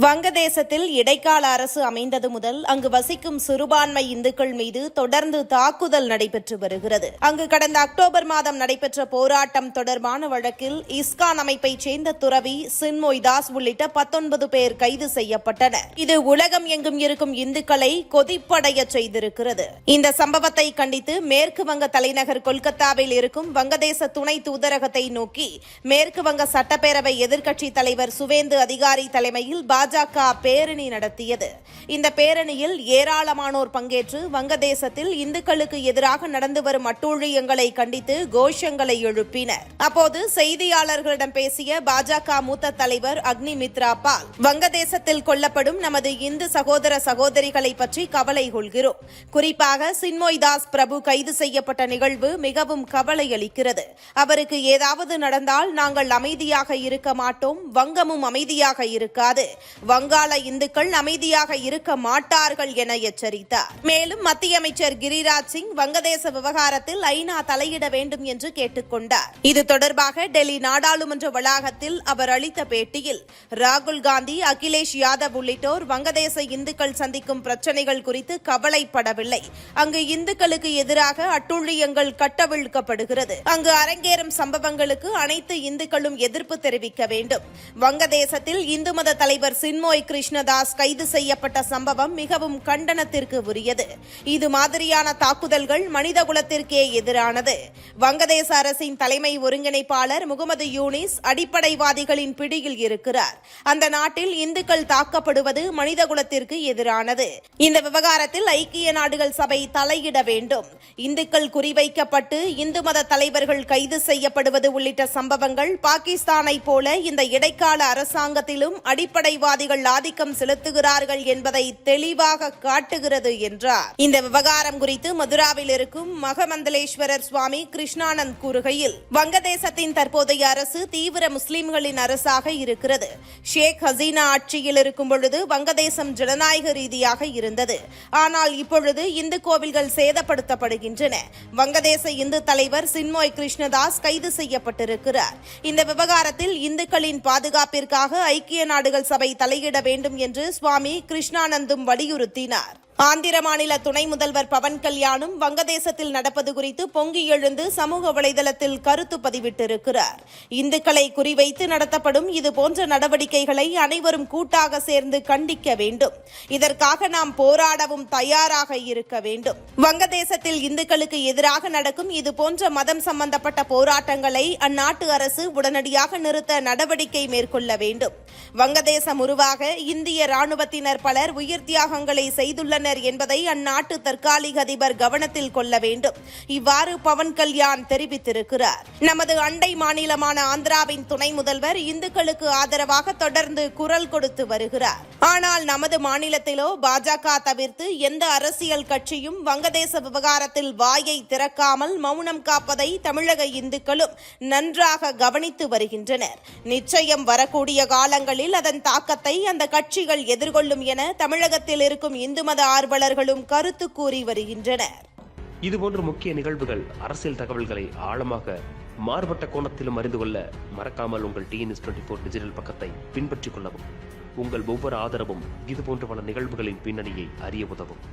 வங்கதேசத்தில் இடைக்கால அரசு அமைந்தது முதல் அங்கு வசிக்கும் சிறுபான்மை இந்துக்கள் மீது தொடர்ந்து தாக்குதல் நடைபெற்று வருகிறது. அங்கு கடந்த அக்டோபர் மாதம் நடைபெற்ற போராட்டம் தொடர்பான வழக்கில் இஸ்கான் அமைப்பைச் சேர்ந்த துறவி சின்மோய் தாஸ் உள்ளிட்ட 19 பேர் கைது செய்யப்பட்டனர். இது உலகம் எங்கும் இருக்கும் இந்துக்களை கொதிப்படைய செய்திருக்கிறது. இந்த சம்பவத்தை கண்டித்து மேற்கு வங்க தலைநகர் கொல்கத்தாவில் இருக்கும் வங்கதேச துணை தூதரகத்தை நோக்கி மேற்கு வங்க சட்டப்பேரவை எதிர்க்கட்சித் தலைவர் சுவேந்து அதிகாரி தலைமையில் பாஜக பேரணி நடத்தியது. இந்த பேரணியில் ஏராளமானோர் பங்கேற்று வங்கதேசத்தில் இந்துக்களுக்கு எதிராக நடந்து வரும் அட்டூழியங்களை கண்டித்து கோஷங்களை எழுப்பினர். அப்போது செய்தியாளர்களிடம் பேசிய பாஜக மூத்த தலைவர் அக்னி மித்ரா பால், வங்கதேசத்தில் கொல்லப்படும் நமது இந்து சகோதர சகோதரிகளை பற்றி கவலை கொள்கிறோம். குறிப்பாக சின்மோய் தாஸ் பிரபு கைது செய்யப்பட்ட நிகழ்வு மிகவும் கவலை அளிக்கிறது. அவருக்கு ஏதாவது நடந்தால் நாங்கள் அமைதியாக இருக்க மாட்டோம். வங்கமும் அமைதியாக இருக்காது. வங்காள இந்துக்கள் அமைதியாக இருக்க மாட்டார்கள் என எச்சரித்தார். மேலும் மத்திய அமைச்சர் கிரிராஜ் சிங் வங்கதேச விவகாரத்தில் ஐநா தலையிட வேண்டும் என்று கேட்டுக் கொண்டார். இது தொடர்பாக டெல்லி நாடாளுமன்ற வளாகத்தில் அவர் அளித்த பேட்டியில் ராகுல் காந்தி, அகிலேஷ் யாதவ் உள்ளிட்டோர் வங்கதேச இந்துக்கள் சந்திக்கும் பிரச்சினைகள் குறித்து கவலைப்படவில்லை. அங்கு இந்துக்களுக்கு எதிராக அட்டூழியங்கள் கட்டவிழ்க்கப்படுகிறது. அங்கு அரங்கேறும் சம்பவங்களுக்கு அனைத்து இந்துக்களும் எதிர்ப்பு தெரிவிக்க வேண்டும். வங்கதேசத்தில் இந்து மத தலைவர் சின்மோய் கிருஷ்ணதாஸ் கைது செய்யப்பட்ட சம்பவம் மிகவும் கண்டனத்திற்கு உரியது. இது மாதிரியான தாக்குதல்கள் மனிதகுலத்திற்கே எதிரானது. வங்கதேச அரசின் தலைமை ஒருங்கிணைப்பாளர் முகமது யூனிஸ் அடிப்படைவாதிகளின் பிடியில் இருக்கிறார். அந்த நாட்டில் இந்துக்கள் தாக்கப்படுவது மனிதகுலத்திற்கு எதிரானது. இந்த விவகாரத்தில் ஐக்கிய நாடுகள் சபை தலையிட வேண்டும். இந்துக்கள் குறிவைக்கப்பட்டு இந்து மத தலைவர்கள் கைது செய்யப்படுவது உள்ளிட்ட சம்பவங்கள் பாகிஸ்தானை போல இந்த இடைக்கால அரசாங்கத்திலும் அடிப்படைவாதிகள் ஆதிக்கம் செலுத்துகிறார்கள் என்பதை தெளிவாக காட்டுகிறது என்றார். இந்த விவகாரம் குறித்து மதுராவில் இருக்கும் மகமந்தலேஸ்வரர் சுவாமி கிருஷ்ணானந்த் கூறுகையில், வங்கதேசத்தின் தற்போதைய அரசு தீவிர முஸ்லிம்களின் அரசாக இருக்கிறது. ஷேக் ஹசீனா ஆட்சியில் இருக்கும் பொழுது வங்கதேசம் ஜனநாயக ரீதியாக இருந்தது. ஆனால் இப்பொழுது இந்து கோவில்கள் சேதப்படுத்தப்படுகின்றன. வங்கதேச இந்து தலைவர் சின்மோய் கிருஷ்ணதாஸ் கைது செய்யப்பட்டிருக்கிறார். இந்த விவகாரத்தில் இந்துக்களின் பாதுகாப்பிற்காக ஐக்கிய நாடுகள் சபை தலையிட வேண்டும் என்று சுவாமி கிருஷ்ணானந்தும் வலியுறுத்தினார். ஆந்திர மாநில துணை முதல்வர் பவன் கல்யாணும் வங்கதேசத்தில் நடப்பது குறித்து பொங்கி எழுந்து சமூக வலைதளத்தில் கருத்து பதிவிட்டிருக்கிறார். இந்துக்களை குறிவைத்து நடத்தப்படும் இதுபோன்ற நடவடிக்கைகளை அனைவரும் கூட்டாக சேர்ந்து கண்டிக்க வேண்டும். இதற்காக நாம் போராடவும் தயாராக இருக்க வேண்டும். வங்கதேசத்தில் இந்துக்களுக்கு எதிராக நடக்கும் இதுபோன்ற மதம் சம்பந்தப்பட்ட போராட்டங்களை அந்நாட்டு அரசு உடனடியாக நிறுத்த நடவடிக்கை மேற்கொள்ள வேண்டும். வங்கதேசம் உருவாக இந்திய ராணுவத்தினர் பலர் உயிர் தியாகங்களை செய்துள்ளனர் என்பதை அந்நாட்டு தற்காலிக அதிபர் கவனத்தில் கொள்ள வேண்டும். இவ்வாறு பவன் கல்யாண் தெரிவித்திருக்கிறார். நமது அண்டை மாநிலமான ஆந்திராவின் துணை முதல்வர் இந்துக்களுக்கு ஆதரவாக தொடர்ந்து குரல் கொடுத்து வருகிறார். ஆனால் நமது மாநிலத்திலோ பாஜக தவிர்த்து எந்த அரசியல் கட்சியும் வங்கதேச விவகாரத்தில் வாயை திறக்காமல் மௌனம் காப்பதை தமிழக இந்துக்களும் நன்றாக கவனித்து வருகின்றனர். நிச்சயம் வரக்கூடிய காலங்களில் அதன் தாக்கத்தை அந்த கட்சிகள் எதிர்கொள்ளும் என தமிழகத்தில் இருக்கும் இந்து மத ஆர்வலர்களும் கருத்து கூறி வருகின்றனர். இதுபோன்ற முக்கிய நிகழ்வுகள், அரசியல் தகவல்களை ஆழமாக மாறுபட்ட கோணத்திலும் அறிந்து கொள்ள மறக்காமல் உங்கள் TNS24 டிஜிட்டல் பக்கத்தை பின்பற்றிக் கொள்ளவும். உங்கள் ஒவ்வொரு ஆதரவும் இதுபோன்ற பல நிகழ்வுகளின் பின்னணியை அறிய உதவும்.